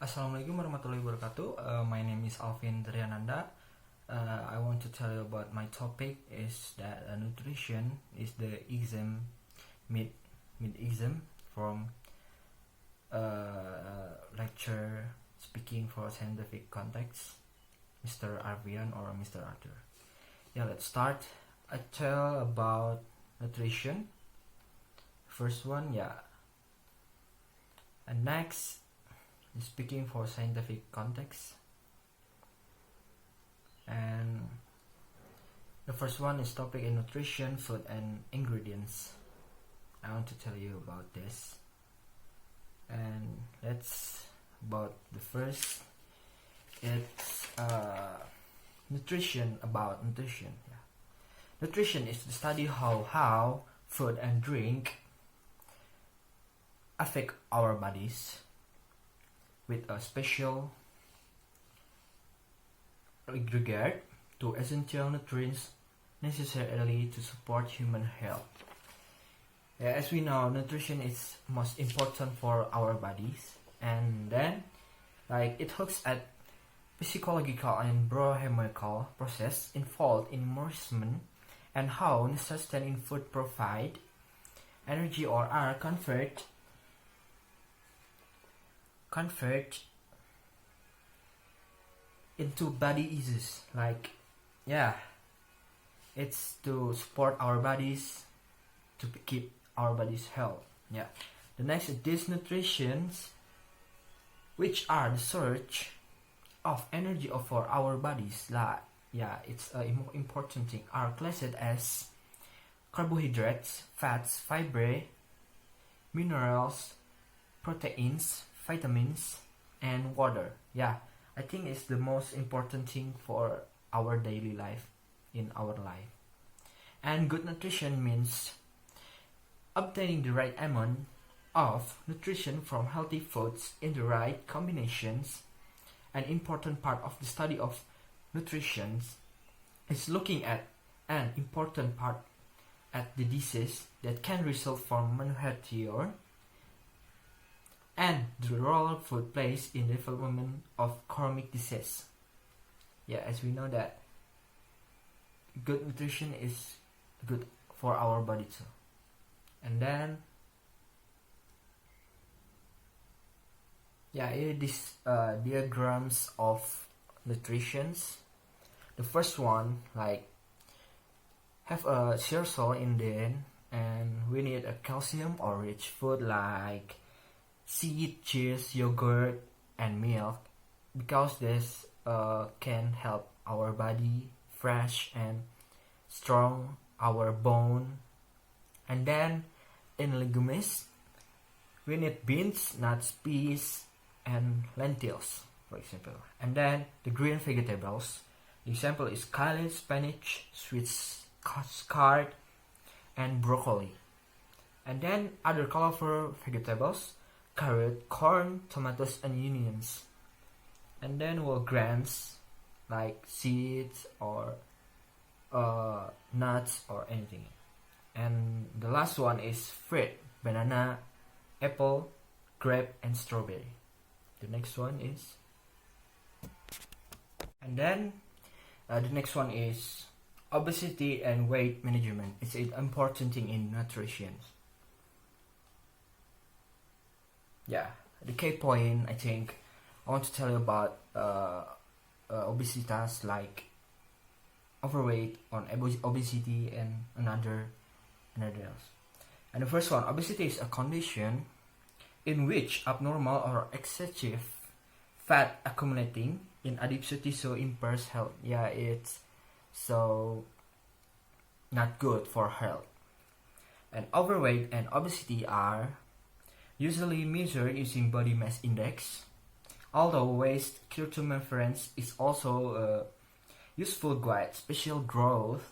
Assalamualaikum warahmatullahi wabarakatuh. My name is Alvin Triananda. I want to tell you about my topic is that nutrition is the exam mid exam from lecture speaking for scientific context, Mr. Arvian or Mr. Arthur. Yeah, let's start. I tell about nutrition. First one, yeah, and next. Speaking for scientific context, and the first one is topic in nutrition, food and ingredients. I want to tell you about this, and that's about the first. It's nutrition. About nutrition. Yeah. Nutrition is the study how food and drink affect our bodies, with a special regard to essential nutrients necessarily to support human health. As we know, nutrition is most important for our bodies, and then it looks at physiological and biochemical process involved in nourishment and how sustaining food provide energy or are converted into body uses. It's to support our bodies, to keep our bodies health. The next is these nutritions, which are the source of energy for our bodies. It's a important thing. Are classed as carbohydrates, fats, fiber, minerals, proteins, vitamins, and water. I think it's the most important thing for our daily life, in our life. And good nutrition means obtaining the right amount of nutrition from healthy foods in the right combinations. An important part of the study of nutrition is looking at an important part at the disease that can result from malnutrition and the role food plays in the development of chronic disease. As we know that good nutrition is good for our body too. And then here these diagrams of nutritions. The first one have a circle in the end, and we need a calcium or rich food like seed, cheese, yogurt, and milk, because this can help our body fresh and strong, our bone. And then in legumes, we need beans, nuts, peas, and lentils, for example. And then the green vegetables, the example is kale, spinach, sweet scart, and broccoli. And then other colorful vegetables, carrot, corn, tomatoes, and onions. And then whole grains like seeds or nuts or anything. And the last one is fruit, banana, apple, grape, and strawberry. The next one is, and then the next one is obesity and weight management. It's an important thing in nutrition. The key point, I think, I want to tell you about obesitas, like overweight, on obesity, and another else. And the first one, obesity is a condition in which abnormal or excessive fat accumulating in adipose tissue impairs health. It's so not good for health. And overweight and obesity are usually measured using body mass index, although waist circumference is also a useful guide. Special growth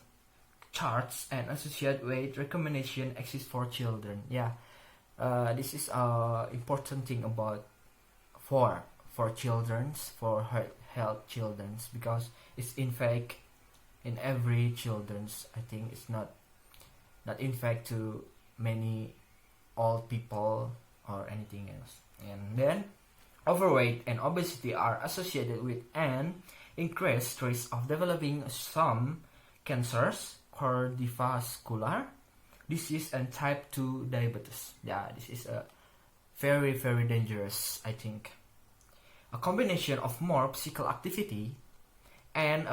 charts and associated weight recommendation exist for children. This is important thing about for children's, for health children's, because it's in fact in every children's. I think it's not in fact to many old people or anything else. And then Overweight and obesity are associated with an increased risk of developing some cancers, cardiovascular disease, and type 2 diabetes. Yeah, this is a very, very dangerous, I think. A combination of more physical activity and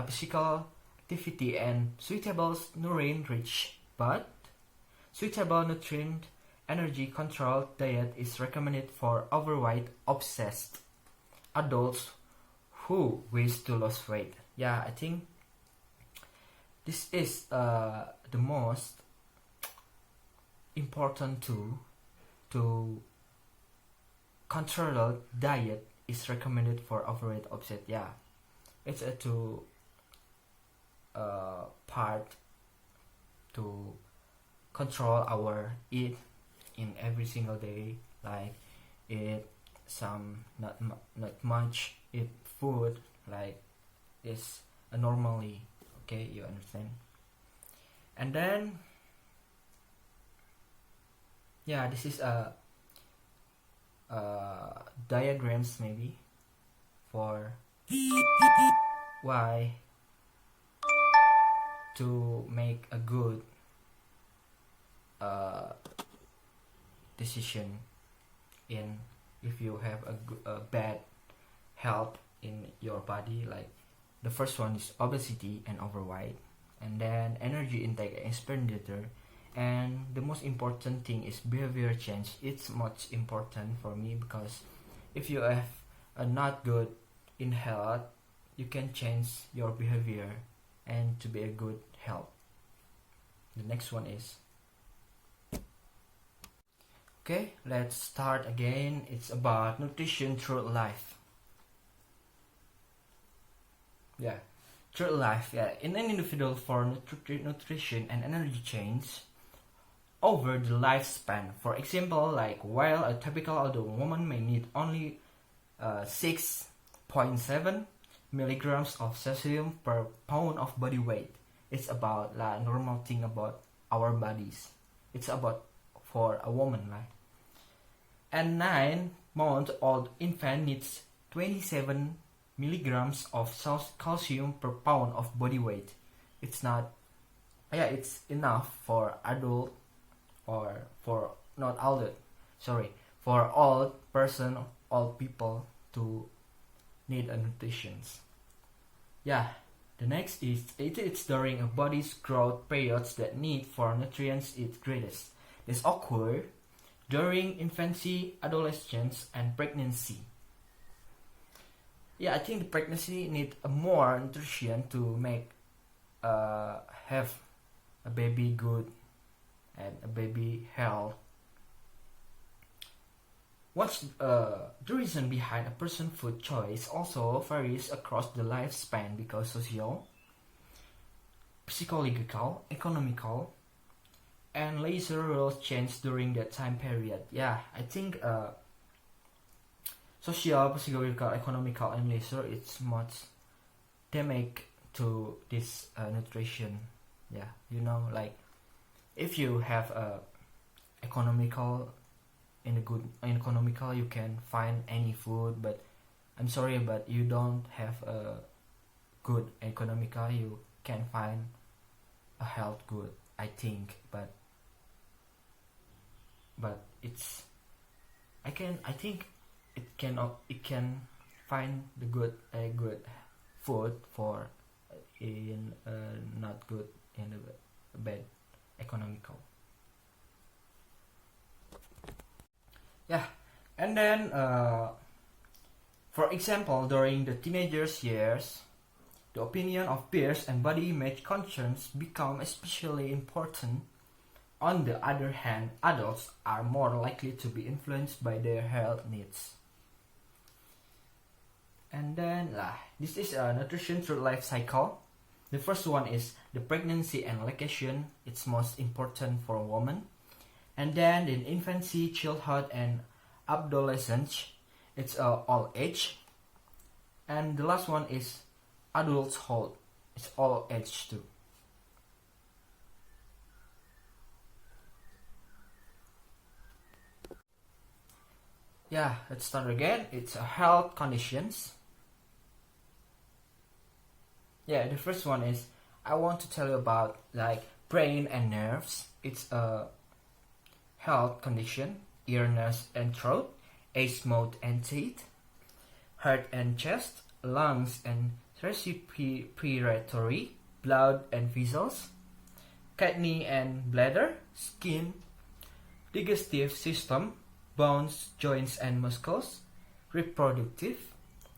suitable nutrient-rich but suitable nutrient energy controlled diet is recommended for overweight obsessed adults who wish to lose weight. Yeah, I think this is the most important to controlled diet is recommended for overweight obsessed. Yeah, it's a two part to control our eat in every single day, like eat some not much eat food like is normally. Okay, you understand. And then yeah, this is a diagrams maybe for why to make a good decision in if you have a bad health in your body. Like the first one is obesity and overweight, and then energy intake and expenditure, and the most important thing is behavior change. It's much important for me because if you have a not good in health, you can change your behavior and to be a good health. The next one is okay, let's start again. It's about nutrition through life. Yeah, through life. Yeah, in an individual for nutrition and energy change over the lifespan. For example, like while a typical adult woman may need only 6.7 milligrams of calcium per pound of body weight. It's about like normal thing about our bodies. It's about for a woman, like. And 9-month-old infant needs 27 milligrams of calcium per pound of body weight. It's not, yeah, it's enough for adult or for not adult, sorry, for all person, all people to need a nutrition. Yeah, the next is it's during a body's growth periods that need for nutrients is greatest. This occur during infancy, adolescence, and pregnancy. Yeah, I think the pregnancy need more nutrition to make have a baby good and a baby health. What's the reason behind a person's food choice also varies across the lifespan because social, psychological, economical, and leisure rules change during that time period. Yeah, I think social, psychological, economical, and leisure it's much damage to this nutrition. Yeah, you know, like if you have a economical in a good economical you can find any food, but I'm sorry, but you don't have a good economical you can find a health good, I think. But it's I think it can find the good food for in not good in a bad economical. Yeah, and then for example, during the teenagers years, the opinion of peers and body image concerns become especially important. On the other hand, adults are more likely to be influenced by their health needs. And then this is a nutrition through life cycle. The first one is the pregnancy and lactation. It's most important for a woman. And then in infancy, childhood, and adolescence, it's all age. And the last one is adulthood. It's all age too. Yeah, let's start again. It's health conditions. Yeah, the first one is I want to tell you about like brain and nerves. It's a health condition, ear, nose and throat, eyes, mouth and teeth, heart and chest, lungs and respiratory, blood and vessels, kidney and bladder, skin, digestive system, bones, joints and muscles, reproductive,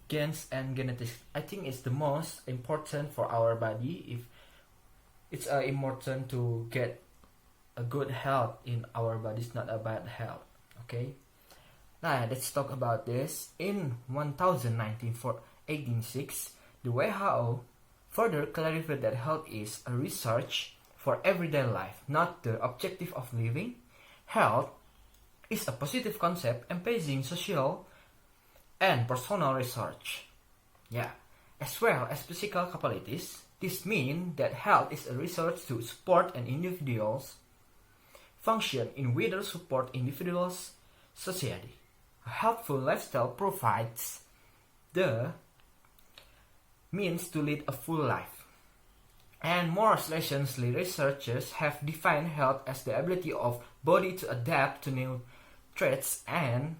genes and genetics. I think it's the most important for our body. If it's important to get a good health in our bodies, not a bad health. Okay. Now let's talk about this. In 1806, the WHO further clarified that health is a research for everyday life, not the objective of living. Health is a positive concept embracing social and personal research. Yeah, as well as physical capabilities. This means that health is a research to support an individual's function in wider support individuals' society. A healthful lifestyle provides the means to lead a full life. And more recently, researchers have defined health as the ability of body to adapt to new threats and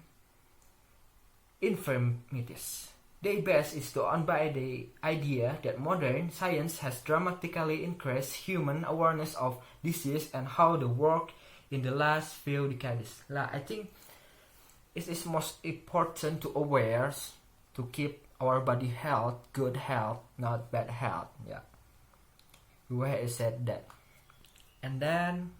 infirmities. Their base is on by the idea that modern science has dramatically increased human awareness of disease and how they work in the last few decades. I think it is most important to aware to keep our body health, good health, not bad health. Yeah, where I said that. And then,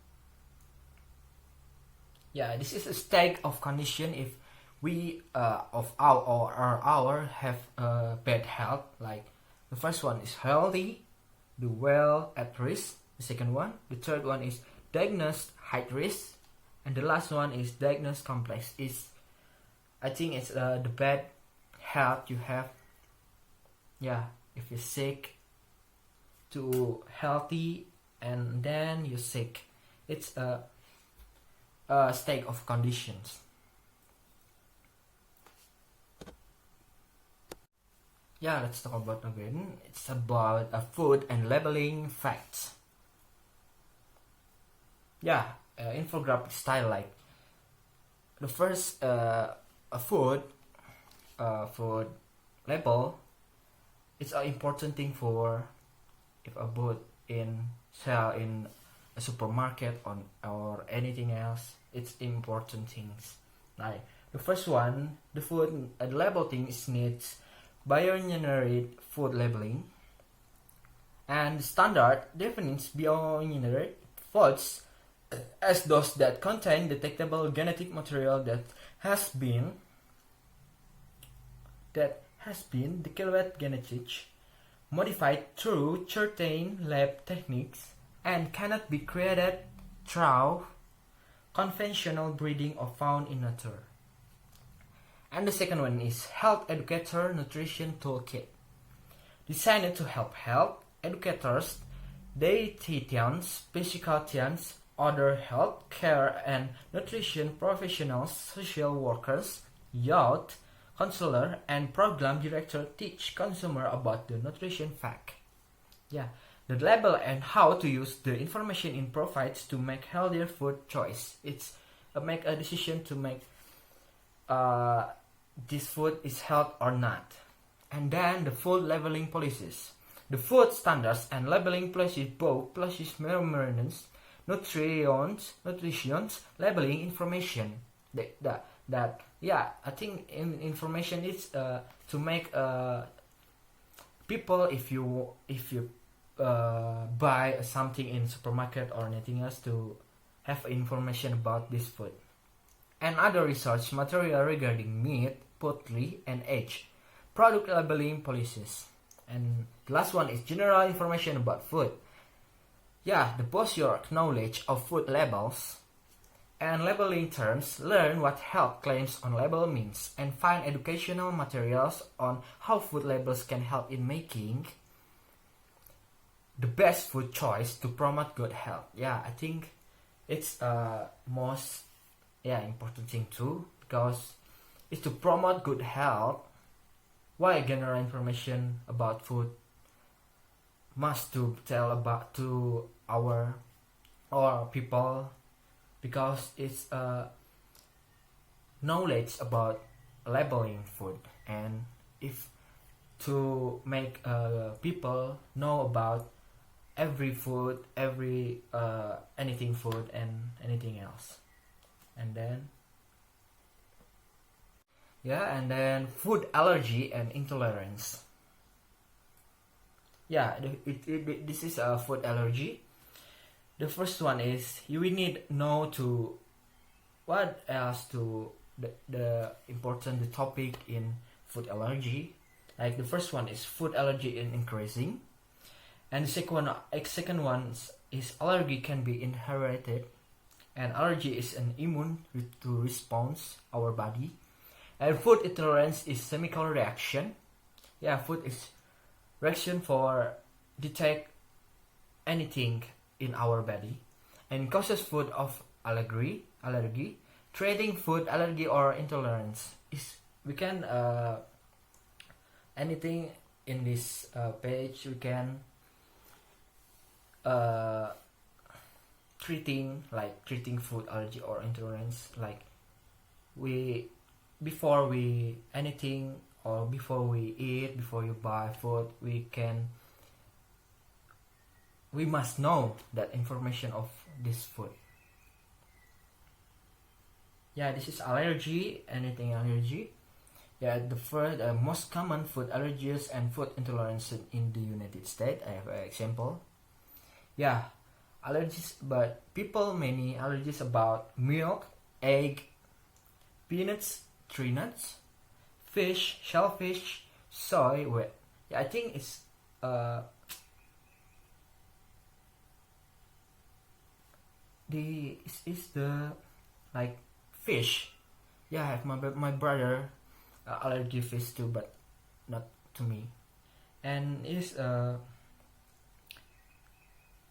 yeah, this is a state of condition if we of our have bad health. Like the first one is healthy, the well at risk. The second one, the third one is diagnosed high risk, and the last one is diagnosed complex. I think it's the bad health you have. Yeah, if you're sick, to healthy, and then you're sick. It's a state of conditions. Yeah, let's talk about again. It's about food and labeling facts. Yeah, infographic style, like the first food label. It's an important thing for if a book in sell in a supermarket or anything else. It's important things. Like the first one, the food label things needs bioengineered food labeling, and the standard defines bioengineered foods as those that contain detectable genetic material that has been declared genetic, modified through certain lab techniques, and cannot be created through conventional breeding or found in nature. And the second one is Health Educator Nutrition Toolkit, designed to help health educators, dietitians, physicians, other health care and nutrition professionals, social workers, youth counselor, and program director teach consumer about the nutrition fact. Yeah, the label and how to use the information it provides to make healthier food choice. It's make a decision to make this food is health or not. And then the food labeling policies. The food standards and labeling policies both places memorandums, nutrients, labeling information. I think information is to make people if you buy something in supermarket or anything else to have information about this food. And other research material regarding meat, poultry, and egg. Product labeling policies. And the last one is general information about food. Yeah, the boost your knowledge of food labels and labeling terms, learn what health claims on label means, and find educational materials on how food labels can help in making the best food choice to promote good health. Yeah, I think it's most important thing too, because is to promote good health. Why general information about food must to tell about to our or people? Because it's knowledge about labeling food, and if to make people know about every food, every anything food and anything else. And then food allergy and intolerance. This is a food allergy. The first one is you will need know to what else to the important the topic in food allergy. Like the first one is food allergy in increasing, and the second one is allergy can be inherited, and allergy is an immune to response our body, and food intolerance is chemical reaction. Food is reaction for detect anything in our body, and causes food of allergy. Treating food allergy or intolerance is we can anything in this page we can treating food allergy or intolerance, like before we anything or before we eat, before you buy food, we must know that information of this food. This is allergy, anything allergy. The first most common food allergies and food intolerance in the United States. I have an example. Allergies, but people many allergies about milk, egg, peanuts, tree nuts, fish, shellfish, soy. I think it's the like fish. I have my brother allergy fish too, but not to me. And is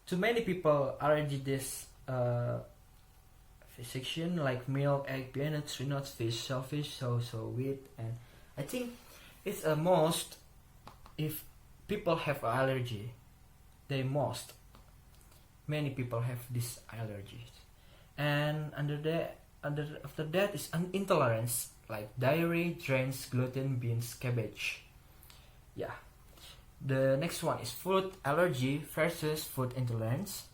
to many people allergy this fish section, like milk, egg, peanuts, tree nuts, fish, shellfish, so wheat. And I think it's most if people have allergy, many people have this allergies. And after that is an intolerance, like dairy, grains, gluten, beans, cabbage. The next one is food allergy versus food intolerance.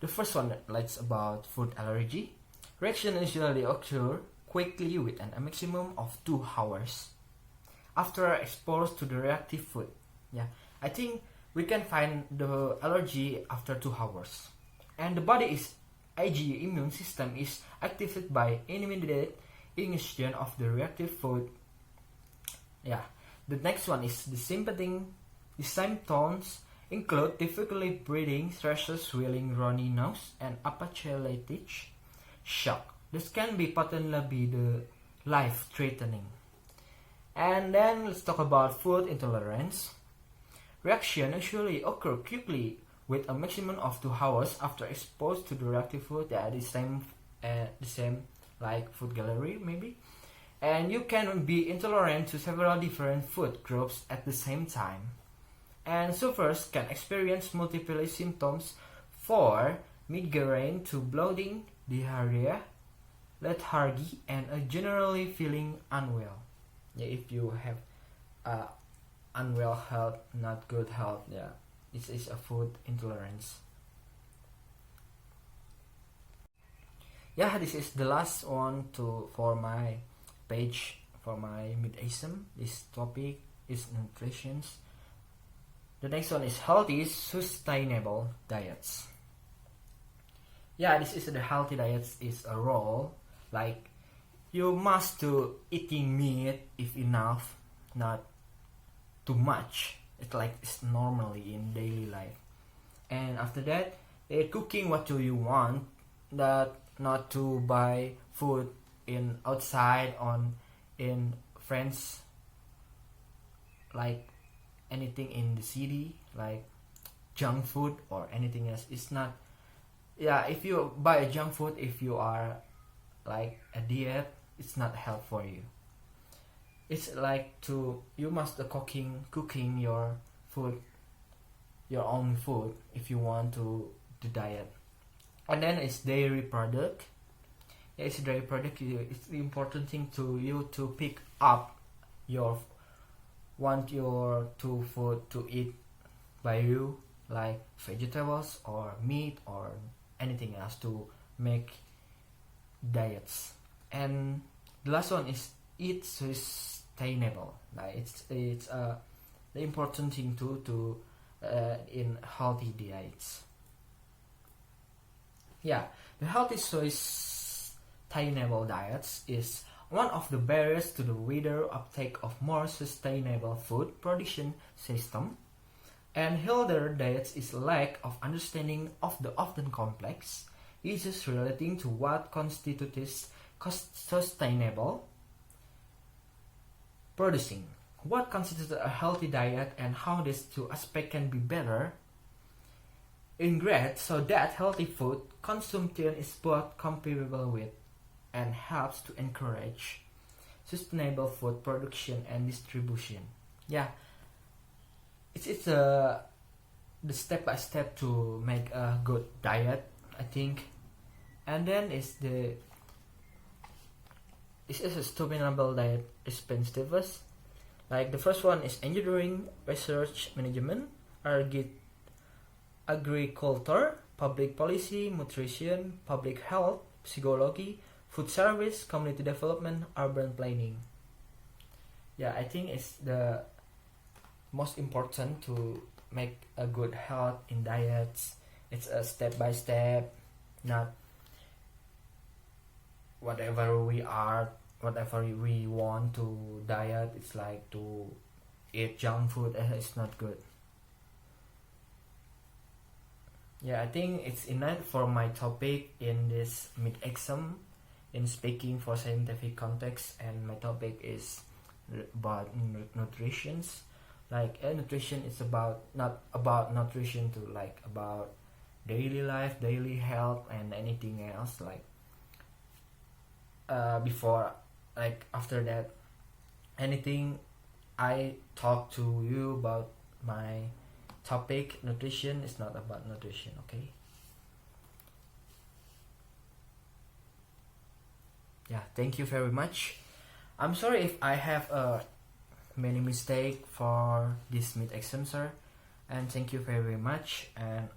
The first one likes about food allergy. Reaction usually occur quickly within a maximum of 2 hours after exposed to the reactive food. I think we can find the allergy after 2 hours, and the body is immune system is activated by immediate ingestion of the reactive food. The next one is the symptoms include difficulty breathing, thrushes, swelling, runny nose, and apoplectic shock. This can be potentially be the life-threatening. And then let's talk about food intolerance. Reaction usually occur quickly with a maximum of 2 hours after exposed to the reactive food. The same like food gallery maybe. And you can be intolerant to several different food groups at the same time. And sufferers can experience multiple symptoms for migraine to bloating, diarrhea, lethargy, and generally feeling unwell. If you have unwell health, not good health, this is a food intolerance. This is the last one for my page for my mid-ASM. This topic is nutrition. The next one is healthy, sustainable diets. This is the healthy diets is a role, like you must to eating meat if enough, not too much. It's normally in daily life. And after that, cooking what do you want, that not to buy food in outside in friends, like anything in the city, like junk food or anything else. It's not. If you buy junk food, if you are like a diet, it's not help for you. it's like you must cooking your food, your own food, if you want to diet. And then it's dairy product. Yeah, it's dairy product. It's the important thing to you to pick up your to food to eat by you, like vegetables or meat or anything else to make diets. And the last one is eat sustainable. Like it's the important thing to in healthy diets. Yeah, the healthy sustainable diets is one of the barriers to the wider uptake of more sustainable food production system. And healthier diets is lack of understanding of the often complex issues relating to what constitutes sustainable producing, what constitutes a healthy diet, and how these two aspects can be better integrated so that healthy food consumption is both compatible with and helps to encourage sustainable food production and distribution. Yeah, it's the step by step to make a good diet, I think. And then it's a sustainable diet responsiveness. Like the first one is engineering, research, management, agriculture, public policy, nutrition, public health, psychology, food service, community development, urban planning. Yeah, I think it's the most important to make a good health in diets. It's a step by step, not whatever we want to diet. It's like to eat junk food. It's not good. Yeah, I think it's enough for my topic in this mid-exam in speaking for scientific context, and my topic is about nutrition. Like nutrition is not about nutrition to like about daily life, daily health, and anything else. Like before, like after that, anything I talk to you about my topic nutrition is not about nutrition. Okay. Yeah, thank you very much. I'm sorry if I have many mistake for this mid-exam, sir, and thank you very much. And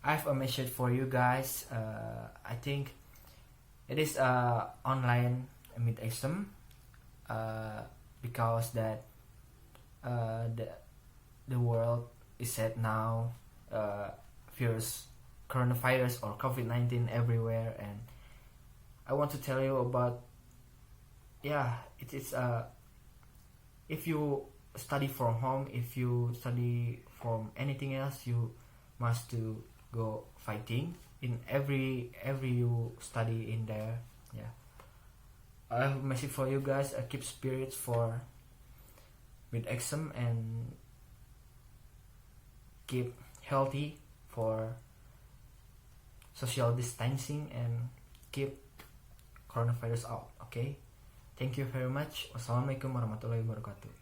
I have a message for you guys. I think it is online mid-exam because that the world is set now, fears coronavirus or COVID-19 everywhere, and I want to tell you about, yeah, it is if you study from home, if you study from anything else, you must to go fighting in every you study in there. Yeah, I have a message for you guys. Keep spirits for with exam and keep healthy for social distancing and keep coronavirus out. Okay, thank you very much. Wassalamualaikum warahmatullahi wabarakatuh.